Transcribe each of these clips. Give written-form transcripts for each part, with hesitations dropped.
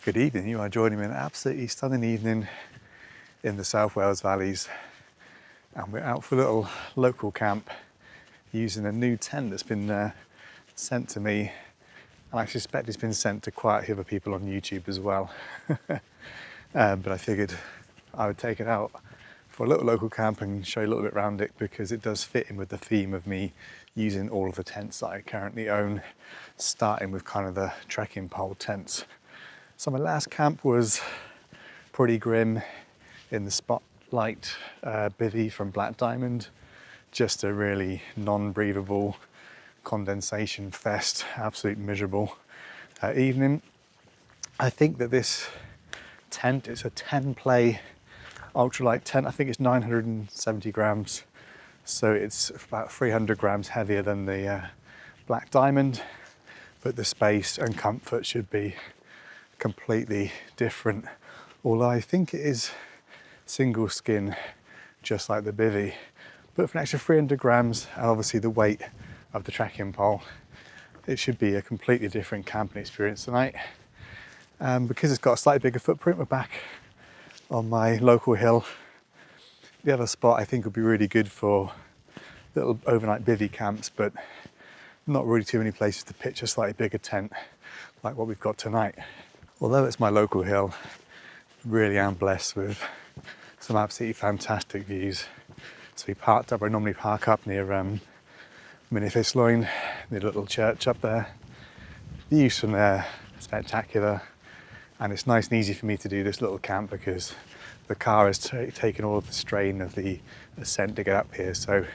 Good evening, you are joining me in an absolutely stunning evening in the South Wales valleys, and we're out for a little local camp using a new tent that's been sent to me, and I suspect it's been sent to quite a few other people on YouTube as well. But I figured I would take it out for a little local camp and show you a little bit around it, because it does fit in with the theme of me using all of the tents that I currently own, starting with kind of the trekking pole tents. So my last camp was pretty grim in the Spotlight bivvy from Black Diamond. Just a really non-breathable condensation fest, absolute miserable evening. I think that this tent is a Tenplay Ultralight tent. I think it's 970 grams. So it's about 300 grams heavier than the Black Diamond, but the space and comfort should be completely different, although I think it is single skin just like the bivvy, but for an extra 300 grams and obviously the weight of the trekking pole, it should be a completely different camping experience tonight. Because it's got a slightly bigger footprint, we're back on my local hill. The other spot I think would be really good for little overnight bivvy camps, but not really too many places to pitch a slightly bigger tent like what we've got tonight. Although it's my local hill, really am blessed with some absolutely fantastic views. So we parked up, I normally park up near Minifisloin, near the little church up there. Views from there are spectacular, and it's nice and easy for me to do this little camp because the car has taken all of the strain of the ascent to get up here, so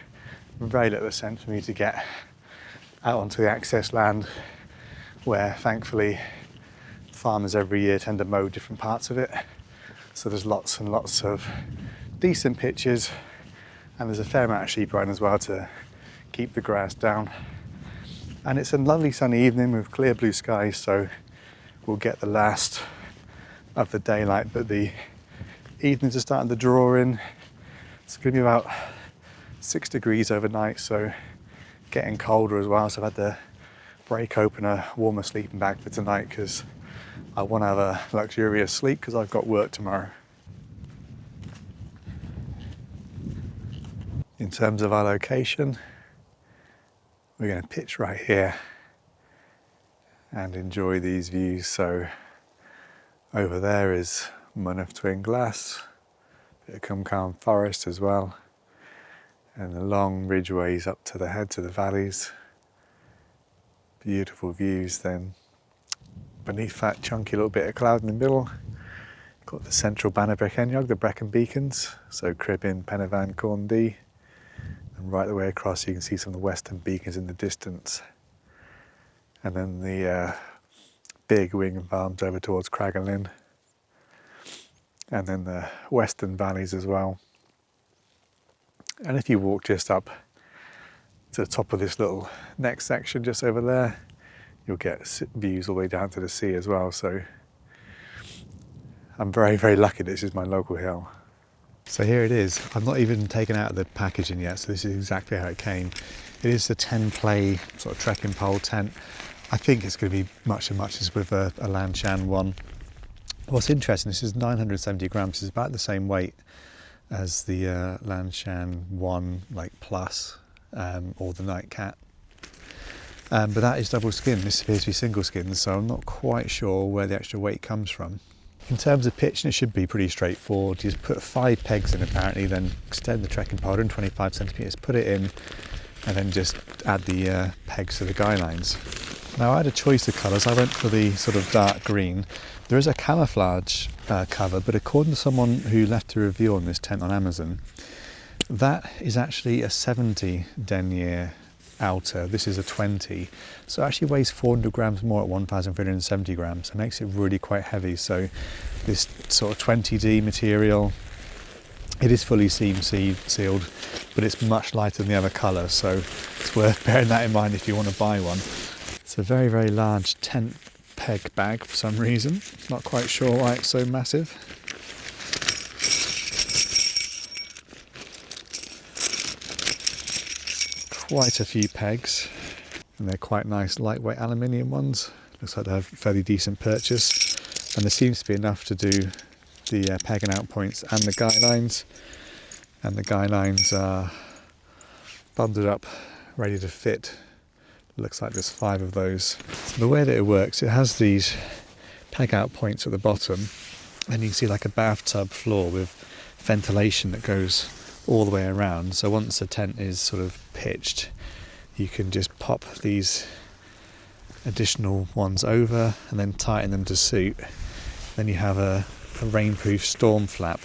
very little ascent for me to get out onto the access land, where thankfully farmers every year tend to mow different parts of it, so there's lots and lots of decent pitches, and there's a fair amount of sheep around as well to keep the grass down. And it's a lovely sunny evening with clear blue skies, so we'll get the last of the daylight, but the evenings are starting to draw in. It's going to be about 6 degrees overnight, so getting colder as well, so I've had to break open a warmer sleeping bag for tonight because I want to have a luxurious sleep because I've got work tomorrow. In terms of our location, we're going to pitch right here and enjoy these views. So over there is Mynyddoch Twin Glass, bit of Cumcarn Forest as well, and the long ridgeways up to the heads of the valleys. Beautiful views. Then beneath that chunky little bit of cloud in the middle, got the central Bannerbeck Enyog, the Brecon Beacons, so Cribin, Penavon, Corndee, and right the way across you can see some of the western beacons in the distance, and then the big wing farms over towards Craigellyn, and then the western valleys as well. And if you walk just up to the top of this little next section just over there, you'll get views all the way down to the sea as well. So I'm very, very lucky this is my local hill. So here it is. I've not even taken out the packaging yet, so this is exactly how it came. It is the Tenplay sort of trekking pole tent. I think it's going to be much as with a Lanshan one. What's interesting, this is 970 grams. It's about the same weight as the Lanshan one, like plus, or the Nightcat. But that is double skin. This appears to be single skin, so I'm not quite sure where the extra weight comes from. In terms of pitching, it should be pretty straightforward. You just put 5 pegs in apparently, then extend the trekking pole 125 centimetres, put it in, and then just add the pegs to the guy lines. Now I had a choice of colours. I went for the sort of dark green. There is a camouflage cover, but according to someone who left a review on this tent on Amazon, that is actually a 70 denier outer. This is a 20, so it actually weighs 400 grams more at 1,370 grams. It makes it really quite heavy. So this sort of 20D material, it is fully sealed, but it's much lighter than the other colour, so it's worth bearing that in mind if you want to buy one. It's a very, very large tent peg bag for some reason. Not quite sure why it's so massive. Quite a few pegs, and they're quite nice lightweight aluminium ones. Looks like they have a fairly decent purchase. and there seems to be enough to do the peg and out points and the guy lines. And the guy lines are bundled up, ready to fit. Looks like there's 5 of those. So the way that it works, it has these peg out points at the bottom, and you can see like a bathtub floor with ventilation that goes all the way around. So once the tent is sort of pitched, you can just pop these additional ones over and then tighten them to suit. Then you have a rainproof storm flap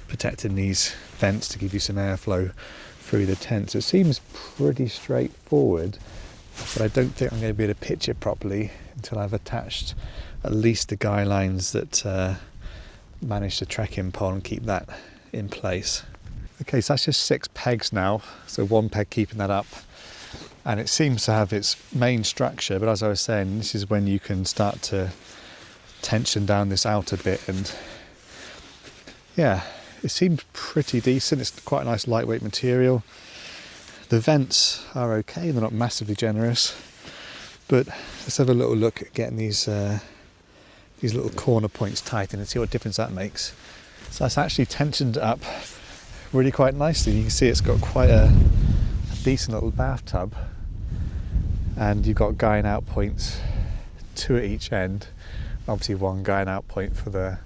protecting these vents to give you some airflow through the tent. So it seems pretty straightforward, but I don't think I'm going to be able to pitch it properly until I've attached at least the guy lines that manage the trekking pole and keep that in place. Okay, so that's just 6 pegs now, so 1 peg keeping that up, and it seems to have its main structure, but as I was saying, this is when you can start to tension down this outer bit, and yeah, it seems pretty decent. It's quite a nice lightweight material. The vents are okay, they're not massively generous, but let's have a little look at getting these little corner points tightened and see what difference that makes. So that's actually tensioned up really quite nicely. You can see it's got quite a decent little bathtub, and you've got guy and out points, 2 at each end. Obviously 1 guy and out point for the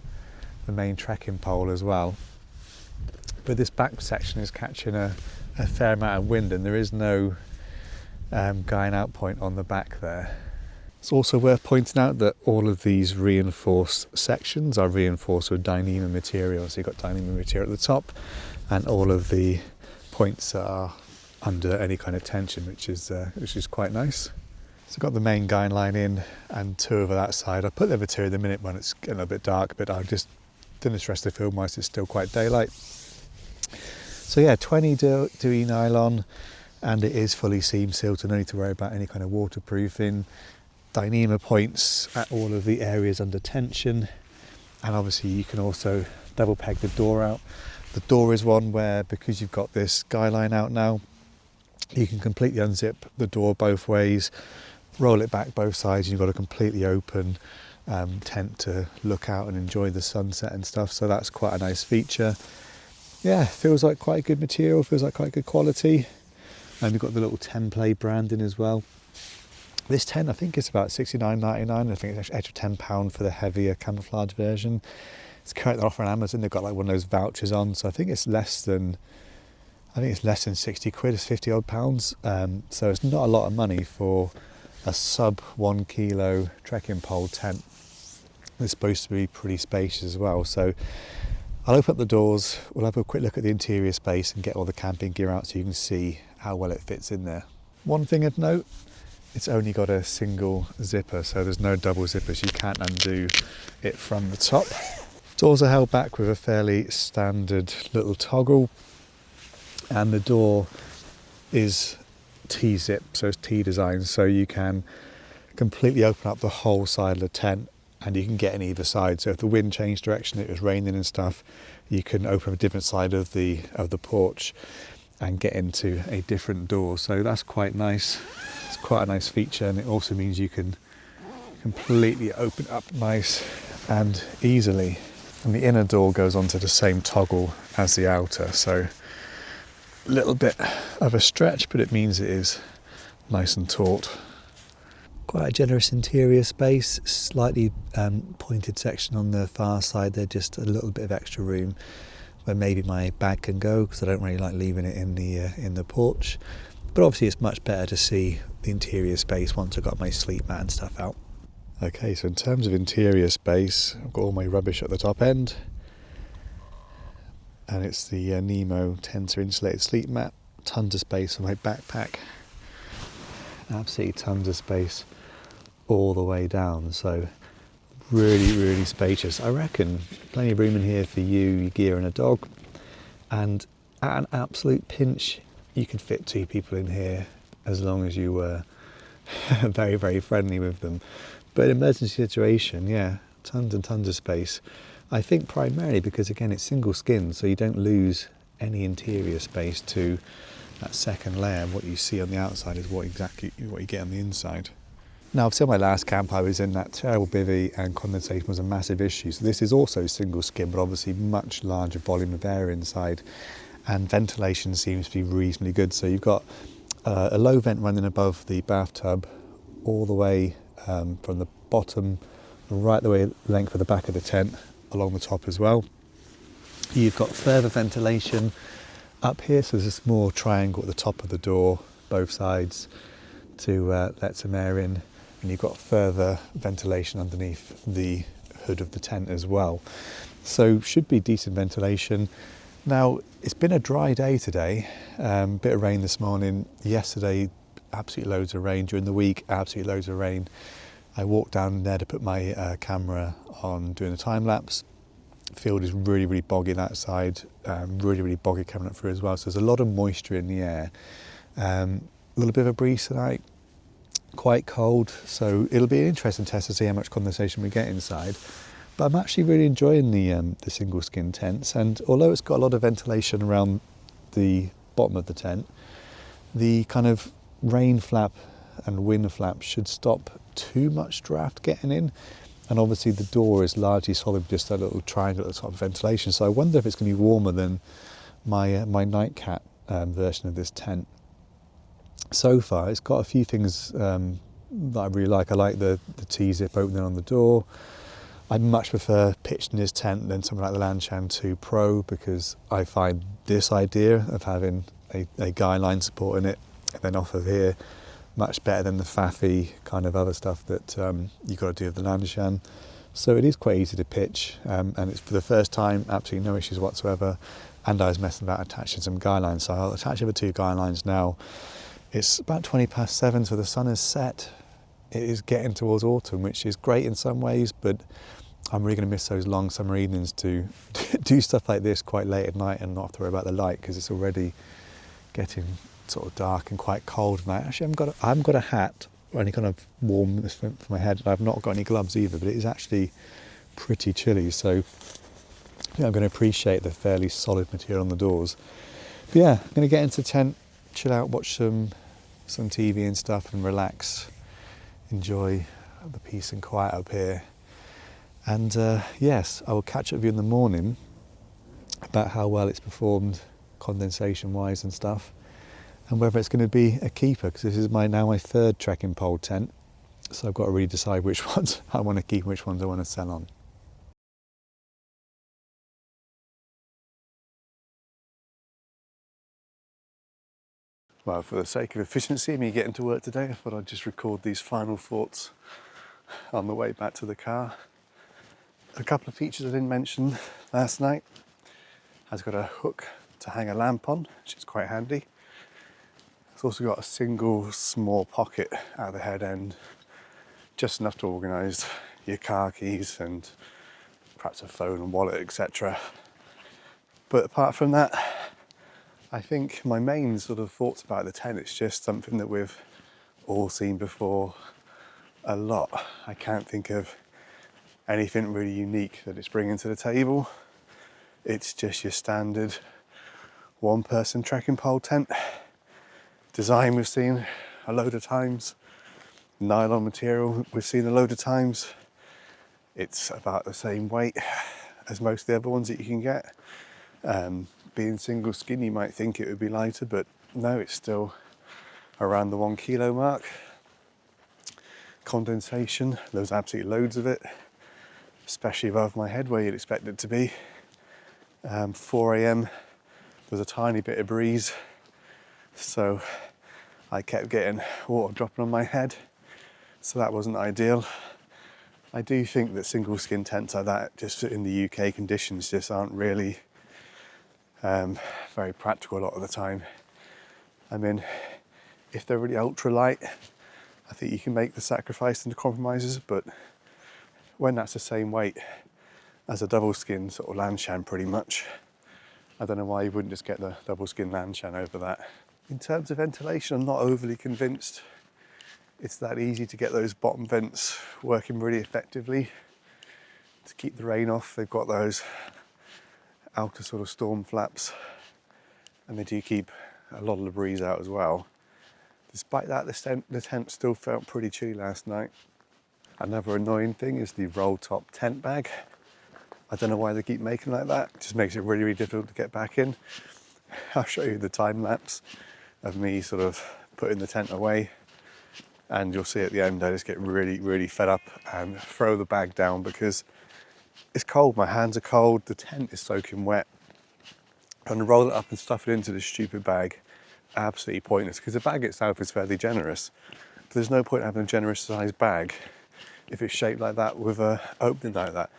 main trekking pole as well. But this back section is catching a fair amount of wind, and there is no guy and out point on the back there. It's also worth pointing out that all of these reinforced sections are reinforced with Dyneema material. So you've got Dyneema material at the top, and all of the points are under any kind of tension, which is quite nice. So I've got the main guy line in and 2 over that side. I'll put the other 2 in a minute when it's getting a little bit dark, but I'll just didn't stress the film whilst it's still quite daylight. So yeah, 20 DE nylon, and it is fully seam sealed, so no need to worry about any kind of waterproofing. Dyneema points at all of the areas under tension, and obviously you can also double peg the door out. The door is one where, because you've got this guy line out now, you can completely unzip the door both ways, roll it back both sides, and you've got a completely open tent to look out and enjoy the sunset and stuff. So that's quite a nice feature. Yeah, feels like quite a good material, feels like quite good quality. And we've got the little Tenplay branding as well. This tent, I think it's about $69.99. I think it's extra £10 for the heavier camouflage version. It's currently off on Amazon. They've got like one of those vouchers on, so I think it's less than 60 quid. It's 50 odd pounds. So it's not a lot of money for a sub 1 kilo trekking pole tent. It's supposed to be pretty spacious as well. So I'll open up the doors. We'll have a quick look at the interior space and get all the camping gear out so you can see how well it fits in there. One thing I'd note, it's only got a single zipper, so there's no double zippers. You can't undo it from the top. Doors are held back with a fairly standard little toggle, and the door is T-zip, so it's T-design, so you can completely open up the whole side of the tent, and you can get in either side. So if the wind changed direction, it was raining and stuff, you can open up a different side of the porch and get into a different door. So that's quite nice. It's quite a nice feature, and it also means you can completely open up nice and easily. And the inner door goes onto the same toggle as the outer, so a little bit of a stretch, but it means it is nice and taut. Quite a generous interior space, slightly pointed section on the far side there, just a little bit of extra room where maybe my bag can go, because I don't really like leaving it in the porch. But obviously it's much better to see the interior space once I've got my sleep mat and stuff out. Okay, so in terms of interior space, I've got all my rubbish at the top end, and it's the Nemo Tensor insulated sleep mat. Tons of space for my backpack, absolutely tons of space all the way down, so really spacious. I reckon plenty of room in here for you, your gear and a dog, and at an absolute pinch you could fit 2 people in here as long as you were very friendly with them. But in emergency situation, yeah, tons and tons of space. I think primarily because, again, it's single skin, so you don't lose any interior space to that second layer. What you see on the outside is what you get on the inside. Now, obviously on my last camp I was in that terrible bivvy and condensation was a massive issue. So this is also single skin, but obviously much larger volume of air inside, and ventilation seems to be reasonably good. So you've got a low vent running above the bathtub all the way from the bottom right the way length of the back of the tent along the top as well. You've got further ventilation up here, so there's a small triangle at the top of the door, both sides, to let some air in, and you've got further ventilation underneath the hood of the tent as well. So should be decent ventilation. Now, it's been a dry day today, bit of rain this morning, yesterday absolutely loads of rain, during the week absolutely loads of rain. I walked down there to put my camera on doing a time lapse. Field is really, really boggy that side, really, really boggy coming up through as well. So there's a lot of moisture in the air. A little bit of a breeze tonight, quite cold. So it'll be an interesting test to see how much condensation we get inside. But I'm actually really enjoying the single skin tents. And although it's got a lot of ventilation around the bottom of the tent, the kind of rain flap and wind flap should stop too much draft getting in. And obviously the door is largely solid, just a little triangle at the top of ventilation. So I wonder if it's going to be warmer than my nightcap version of this tent. So far, it's got a few things that I really like. I like the T-zip opening on the door. I much prefer pitched in this tent than something like the Lanshan 2 Pro, because I find this idea of having a guy line support in it and then off of here much better than the faffy kind of other stuff that you've got to do with the Lanshan. So it is quite easy to pitch, and it's for the first time, absolutely no issues whatsoever. And I was messing about attaching some guy lines, so I'll attach over 2 guy lines now. It's about 7:20, so the sun is set. It is getting towards autumn, which is great in some ways, but I'm really going to miss those long summer evenings to do stuff like this quite late at night and not have to worry about the light, because it's already getting sort of dark and quite cold tonight. Actually, I haven't got a hat or any kind of warm for my head, and I've not got any gloves either, but it is actually pretty chilly. So yeah, I'm going to appreciate the fairly solid material on the doors. But yeah, I'm going to get into the tent, chill out, watch some TV and stuff, and relax, enjoy the peace and quiet up here. And yes, I will catch up with you in the morning about how well it's performed condensation wise and stuff, and whether it's going to be a keeper, because this is now my 3rd trekking pole tent, so I've got to really decide which ones I want to keep and which ones I want to sell on. Well, for the sake of efficiency and me getting to work today, I thought I'd just record these final thoughts on the way back to the car. A couple of features I didn't mention last night. It's got a hook to hang a lamp on, which is quite handy. It's also got a single small pocket at the head end, just enough to organise your car keys and perhaps a phone and wallet, etc. But apart from that, I think my main sort of thoughts about the tent, it's just something that we've all seen before a lot. I can't think of anything really unique that it's bringing to the table. It's just your standard 1-person trekking pole tent. Design we've seen a load of times. Nylon material we've seen a load of times. It's about the same weight as most of the other ones that you can get. Being single skin, you might think it would be lighter, but no, it's still around the 1 kilo mark. Condensation, there's absolutely loads of it, especially above my head where you'd expect it to be. 4 a.m, there's a tiny bit of breeze, so I kept getting water dropping on my head, so that wasn't ideal. I do think that single skin tents like that, just in the UK conditions, just aren't really very practical a lot of the time. I mean, if they're really ultralight, I think you can make the sacrifice and the compromises, but when that's the same weight as a double skin sort of Lanshan pretty much, I don't know why you wouldn't just get the double skin Lanshan over that. In terms of ventilation, I'm not overly convinced it's that easy to get those bottom vents working really effectively. To keep the rain off, they've got those outer sort of storm flaps, and they do keep a lot of the breeze out as well. Despite that, the tent still felt pretty chilly last night. Another annoying thing is the roll top tent bag. I don't know why they keep making like that. It just makes it really, really difficult to get back in. I'll show you the time lapse of me sort of putting the tent away, and you'll see at the end I just get really, really fed up and throw the bag down because it's cold, my hands are cold, the tent is soaking wet. And to roll it up and stuff it into this stupid bag, absolutely pointless, because the bag itself is fairly generous. But there's no point having a generous sized bag if it's shaped like that with an opening like that.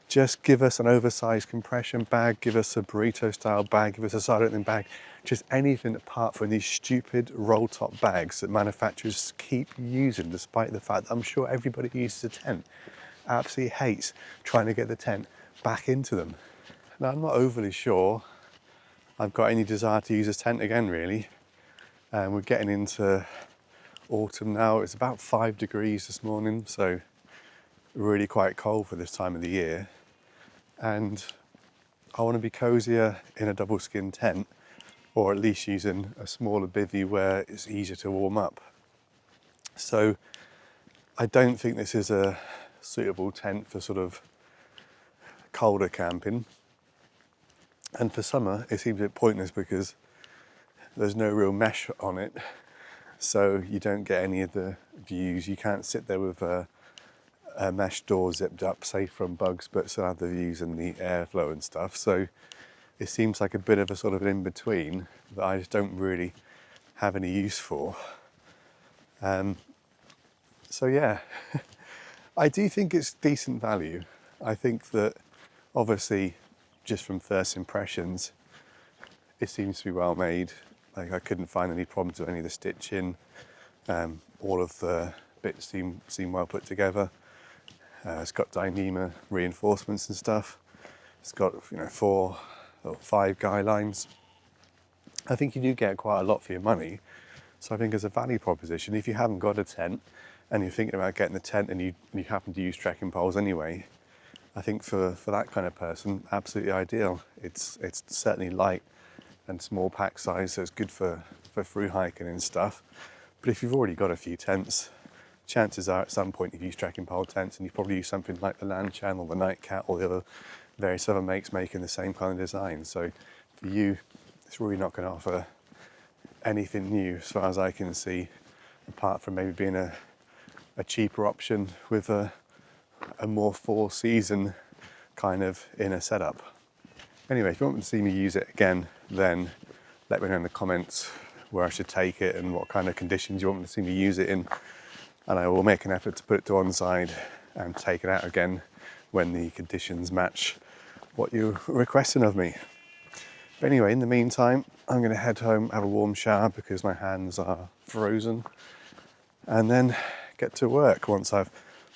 Just give us an oversized compression bag, give us a burrito style bag, give us a side opening bag, just anything apart from these stupid roll top bags that manufacturers keep using, despite the fact that I'm sure everybody who uses a tent absolutely hates trying to get the tent back into them. Now, I'm not overly sure I've got any desire to use this tent again, really. We're getting into autumn now. It's about 5 degrees this morning, so really quite cold for this time of the year. And I want to be cozier in a double skin tent, or at least using a smaller bivvy where it's easier to warm up. So I don't think this is a suitable tent for sort of colder camping. And for summer, it seems a bit pointless because there's no real mesh on it, so you don't get any of the views. You can't sit there with a mesh door zipped up, safe from bugs, but still have the views and the airflow and stuff. So it seems like a bit of a sort of an in-between that I just don't really have any use for. So yeah, I do think it's decent value. I think that obviously, just from first impressions, it seems to be well made. Like, I couldn't find any problems with any of the stitching. All of the bits seem well put together. It's got Dyneema reinforcements and stuff. It's got 4 or 5 guy lines. I think you do get quite a lot for your money. So I think as a value proposition, if you haven't got a tent and you're thinking about getting a tent and you happen to use trekking poles anyway, I think for that kind of person, absolutely ideal. It's certainly light and small pack size, so it's good for through hiking and stuff. But if you've already got a few tents, chances are at some point you've used trekking pole tents, and you've probably used something like the Land Channel, the Nightcat, or the other various other makes making the same kind of design. So for you, it's really not going to offer anything new as far as I can see, apart from maybe being a cheaper option with a more 4-season kind of inner setup. Anyway, if you want to see me use it again, then let me know in the comments where I should take it and what kind of conditions you want me to see me use it in, and I will make an effort to put it to one side and take it out again when the conditions match what you're requesting of me. But anyway, in the meantime, I'm going to head home, have a warm shower because my hands are frozen, and then get to work once I've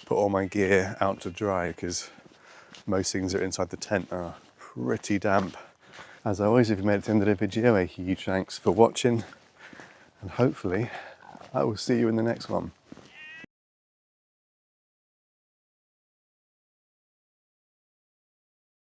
put all my gear out to dry, because most things that are inside the tent are pretty damp. As always, if you made it to the end of the video, a huge thanks for watching, and hopefully I will see you in the next one.